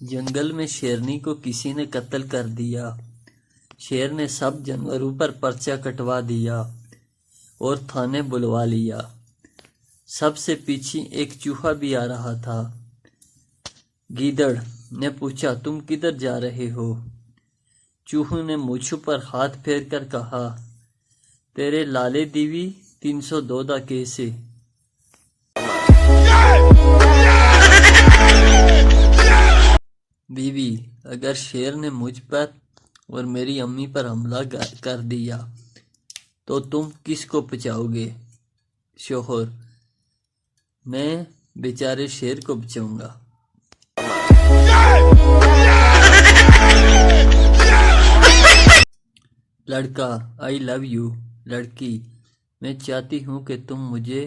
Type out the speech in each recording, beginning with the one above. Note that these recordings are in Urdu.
جنگل میں شیرنی کو کسی نے قتل کر دیا۔ شیر نے سب جانوروں پر پرچہ کٹوا دیا اور تھانے بلوا لیا۔ سب سے پیچھے ایک چوہا بھی آ رہا تھا۔ گیدڑ نے پوچھا، تم کدھر جا رہے ہو؟ چوہے نے مونچھوں پر ہاتھ پھیر کر کہا، تیرے لالے دیوی 302 دا کیسے؟ بیوی، اگر شیر نے مجھ پر اور میری امی پر حملہ کر دیا تو تم کس کو بچاؤ گے؟ شوہر، میں بیچارے شیر کو بچاؤں گا۔ لڑکا، آئی لو یو۔ لڑکی، میں چاہتی ہوں کہ تم مجھے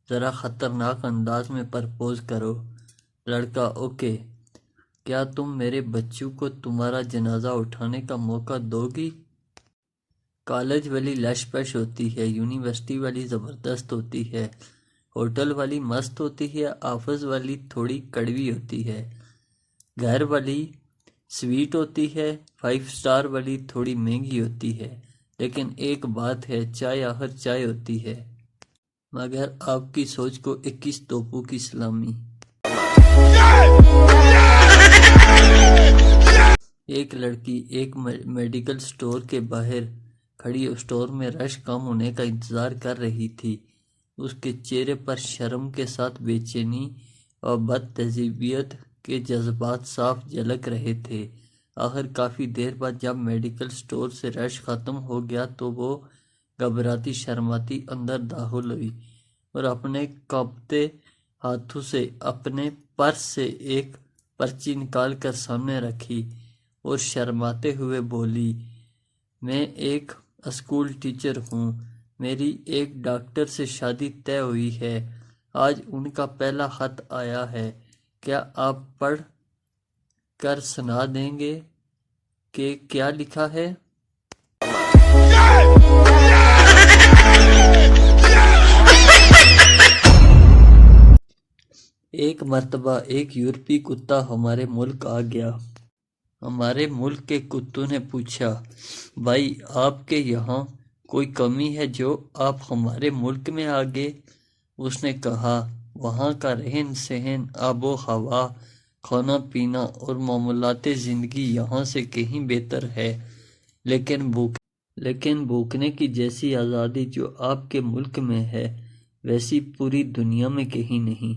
ذرا خطرناک انداز میں پرپوز کرو۔ لڑکا، اوکے، کیا تم میرے بچوں کو تمہارا جنازہ اٹھانے کا موقع دو گی؟ کالج والی لش پش ہوتی ہے، یونیورسٹی والی زبردست ہوتی ہے، ہوٹل والی مست ہوتی ہے، آفس والی تھوڑی کڑوی ہوتی ہے، گھر والی سویٹ ہوتی ہے، 5 سٹار والی تھوڑی مہنگی ہوتی ہے، لیکن ایک بات ہے، چائے آخر چائے ہوتی ہے۔ مگر آپ کی سوچ کو 21 توپوں کی سلامی۔ ایک لڑکی ایک میڈیکل سٹور کے باہر کھڑی سٹور میں رش کم ہونے کا انتظار کر رہی تھی۔ اس کے چہرے پر شرم کے ساتھ بے چینی اور بد تہذیبیت کے جذبات صاف جھلک رہے تھے۔ آخر کافی دیر بعد جب میڈیکل سٹور سے رش ختم ہو گیا تو وہ گھبراتی شرماتی اندر داخل ہوئی اور اپنے کانپتے ہاتھوں سے اپنے پرس سے ایک پرچی نکال کر سامنے رکھی اور شرماتے ہوئے بولی، میں ایک اسکول ٹیچر ہوں، میری ایک ڈاکٹر سے شادی طے ہوئی ہے، آج ان کا پہلا خط آیا ہے، کیا آپ پڑھ کر سنا دیں گے کہ کیا لکھا ہے؟ ایک مرتبہ ایک یورپی کتا ہمارے ملک آ گیا۔ ہمارے ملک کے کتوں نے پوچھا، بھائی آپ کے یہاں کوئی کمی ہے جو آپ ہمارے ملک میں آ گئے؟ اس نے کہا، وہاں کا رہن سہن، آب و ہوا، کھانا پینا اور معمولات زندگی یہاں سے کہیں بہتر ہے، لیکن بھوکنے کی جیسی آزادی جو آپ کے ملک میں ہے ویسی پوری دنیا میں کہیں نہیں۔